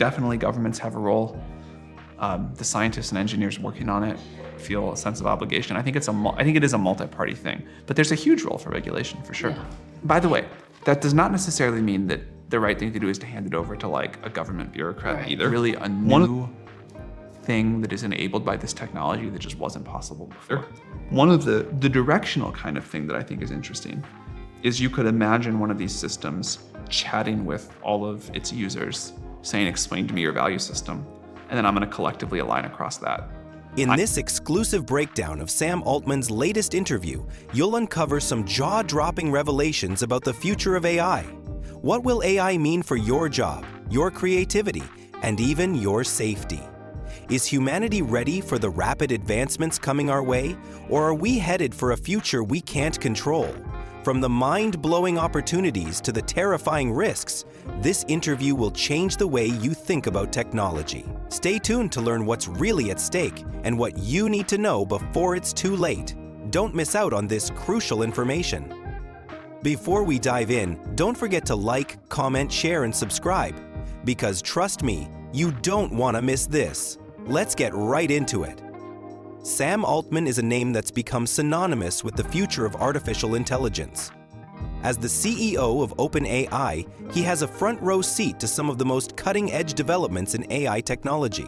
definitely governments have a role. The scientists and engineers working on it feel a sense of obligation. I think it is a multi-party thing, but there's a huge role for regulation for sure. Yeah. By the way, that does not necessarily mean that the right thing to do is to hand it over to like a government bureaucrat either. Really a new thing that is enabled by this technology that just wasn't possible before. One of the directional kind of thing that I think is interesting is you could imagine one of these systems chatting with all of its users, saying, explain to me your value system, and then I'm going to collectively align across that. In this exclusive breakdown of Sam Altman's latest interview, you'll uncover some jaw-dropping revelations about the future of AI. What will AI mean for your job, your creativity, and even your safety? Is humanity ready for the rapid advancements coming our way, or are we headed for a future we can't control? From the mind-blowing opportunities to the terrifying risks, this interview will change the way you think about technology. Stay tuned to learn what's really at stake and what you need to know before it's too late. Don't miss out on this crucial information. Before we dive in, don't forget to like, comment, share, and subscribe, because trust me, you don't want to miss this. Let's get right into it. Sam Altman is a name that's become synonymous with the future of artificial intelligence. As the CEO of OpenAI, he has a front-row seat to some of the most cutting-edge developments in AI technology.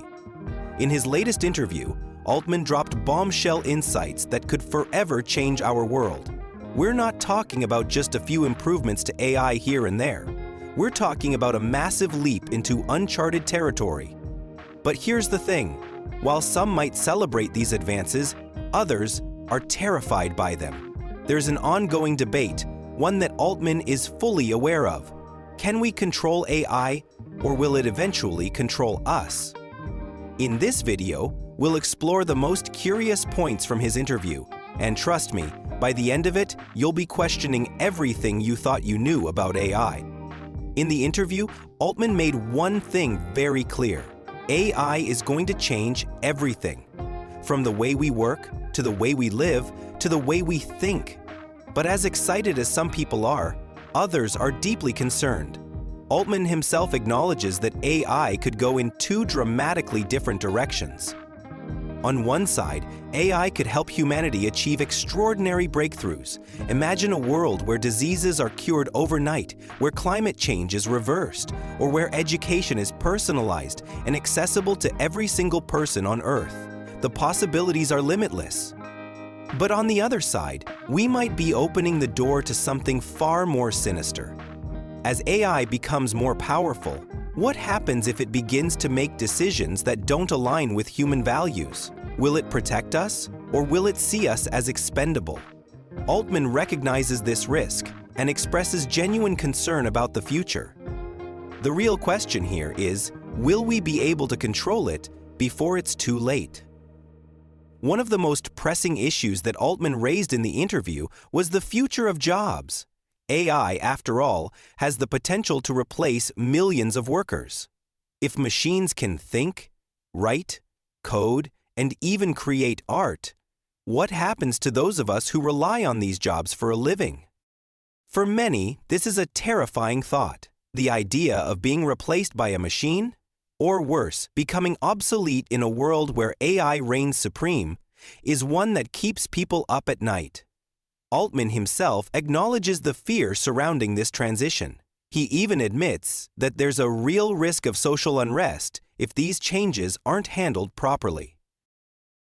In his latest interview, Altman dropped bombshell insights that could forever change our world. We're not talking about just a few improvements to AI here and there. We're talking about a massive leap into uncharted territory. But here's the thing. While some might celebrate these advances, others are terrified by them. There's an ongoing debate, one that Altman is fully aware of. Can we control AI, or will it eventually control us? In this video, we'll explore the most curious points from his interview, and trust me, by the end of it, you'll be questioning everything you thought you knew about AI. In the interview, Altman made one thing very clear. AI is going to change everything, from the way we work, to the way we live, to the way we think. But as excited as some people are, others are deeply concerned. Altman himself acknowledges that AI could go in two dramatically different directions. On one side, AI could help humanity achieve extraordinary breakthroughs. Imagine a world where diseases are cured overnight, where climate change is reversed, or where education is personalized and accessible to every single person on Earth. The possibilities are limitless. But on the other side, we might be opening the door to something far more sinister. As AI becomes more powerful, what happens if it begins to make decisions that don't align with human values? Will it protect us, or will it see us as expendable? Altman recognizes this risk and expresses genuine concern about the future. The real question here is, will we be able to control it before it's too late? One of the most pressing issues that Altman raised in the interview was the future of jobs. AI, after all, has the potential to replace millions of workers. If machines can think, write, code, and even create art, what happens to those of us who rely on these jobs for a living? For many, this is a terrifying thought. The idea of being replaced by a machine, or worse, becoming obsolete in a world where AI reigns supreme, is one that keeps people up at night. Altman himself acknowledges the fear surrounding this transition. He even admits that there's a real risk of social unrest if these changes aren't handled properly.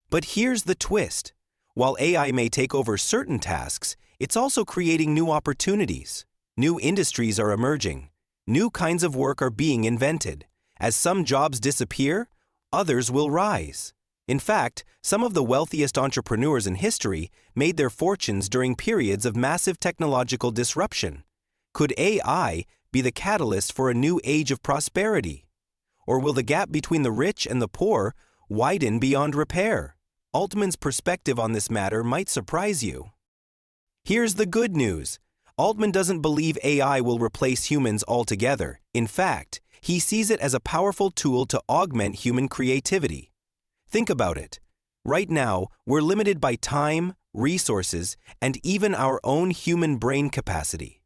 But here's the twist. While AI may take over certain tasks, it's also creating new opportunities. New industries are emerging. New kinds of work are being invented. As some jobs disappear, others will rise. In fact, some of the wealthiest entrepreneurs in history made their fortunes during periods of massive technological disruption. Could AI be the catalyst for a new age of prosperity? Or will the gap between the rich and the poor widen beyond repair? Altman's perspective on this matter might surprise you. Here's the good news. Altman doesn't believe AI will replace humans altogether. In fact, he sees it as a powerful tool to augment human creativity. Think about it. Right now, we're limited by time, resources, and even our own human brain capacity.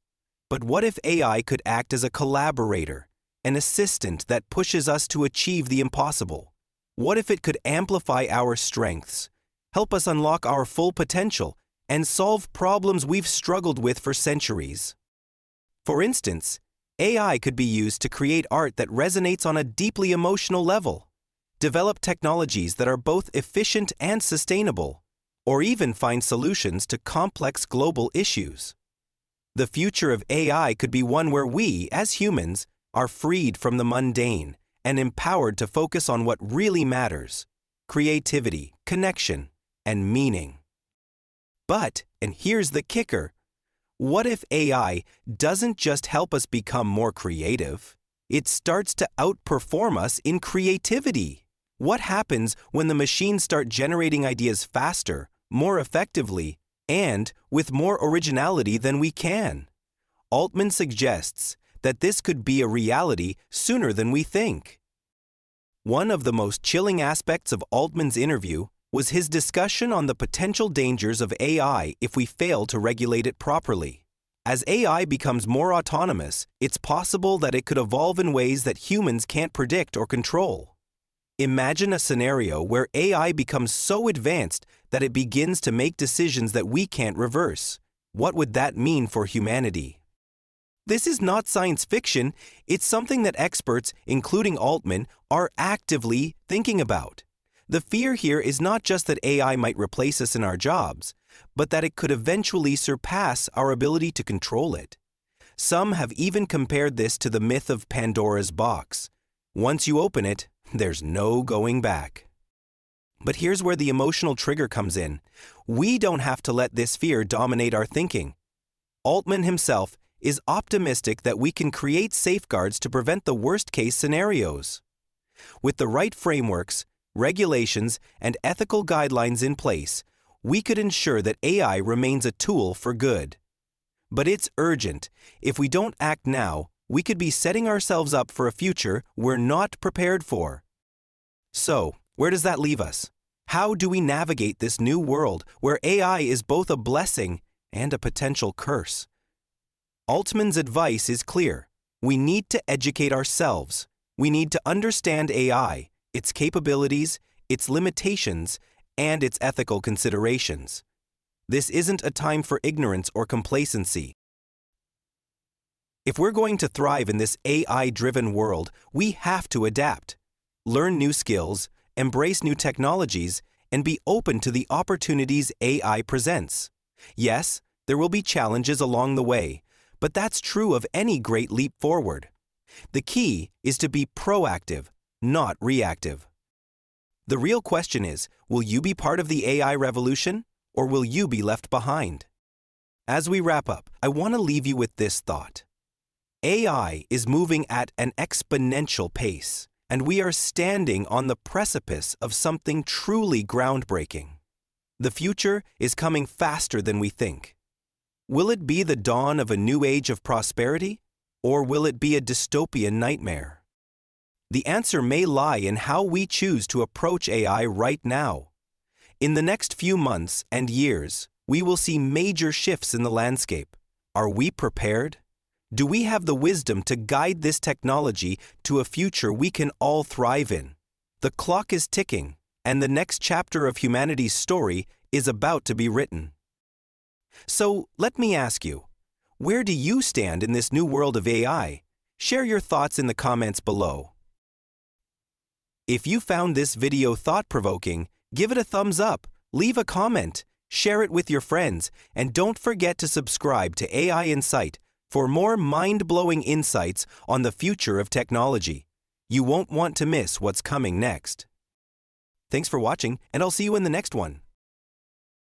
But what if AI could act as a collaborator, an assistant that pushes us to achieve the impossible? What if it could amplify our strengths, help us unlock our full potential, and solve problems we've struggled with for centuries? For instance, AI could be used to create art that resonates on a deeply emotional level, develop technologies that are both efficient and sustainable, or even find solutions to complex global issues. The future of AI could be one where we, as humans, are freed from the mundane and empowered to focus on what really matters: creativity, connection, and meaning. But, and here's the kicker, what if AI doesn't just help us become more creative? It starts to outperform us in creativity. What happens when the machines start generating ideas faster, more effectively, and with more originality than we can? Altman suggests that this could be a reality sooner than we think. One of the most chilling aspects of Altman's interview was his discussion on the potential dangers of AI if we fail to regulate it properly. As AI becomes more autonomous, it's possible that it could evolve in ways that humans can't predict or control. Imagine a scenario where AI becomes so advanced that it begins to make decisions that we can't reverse. What would that mean for humanity? This is not science fiction, it's something that experts, including Altman, are actively thinking about. The fear here is not just that AI might replace us in our jobs, but that it could eventually surpass our ability to control it. Some have even compared this to the myth of Pandora's box. Once you open it, there's no going back. But here's where the emotional trigger comes in. We don't have to let this fear dominate our thinking. Altman himself is optimistic that we can create safeguards to prevent the worst-case scenarios. With the right frameworks, regulations, and ethical guidelines in place, we could ensure that AI remains a tool for good. But it's urgent. If we don't act now, we could be setting ourselves up for a future we're not prepared for. So, where does that leave us? How do we navigate this new world where AI is both a blessing and a potential curse? Altman's advice is clear. We need to educate ourselves. We need to understand AI, its capabilities, its limitations, and its ethical considerations. This isn't a time for ignorance or complacency. If we're going to thrive in this AI-driven world, we have to adapt, learn new skills, embrace new technologies, and be open to the opportunities AI presents. Yes, there will be challenges along the way, but that's true of any great leap forward. The key is to be proactive, not reactive. The real question is, will you be part of the AI revolution, or will you be left behind? As we wrap up, I want to leave you with this thought. AI is moving at an exponential pace, and we are standing on the precipice of something truly groundbreaking. The future is coming faster than we think. Will it be the dawn of a new age of prosperity, or will it be a dystopian nightmare? The answer may lie in how we choose to approach AI right now. In the next few months and years, we will see major shifts in the landscape. Are we prepared? Do we have the wisdom to guide this technology to a future we can all thrive in? The clock is ticking, and the next chapter of humanity's story is about to be written. So, let me ask you, where do you stand in this new world of AI? Share your thoughts in the comments below. If you found this video thought-provoking, give it a thumbs up, leave a comment, share it with your friends, and don't forget to subscribe to AI Insight for more mind-blowing insights on the future of technology. You won't want to miss what's coming next. Thanks for watching, and I'll see you in the next one.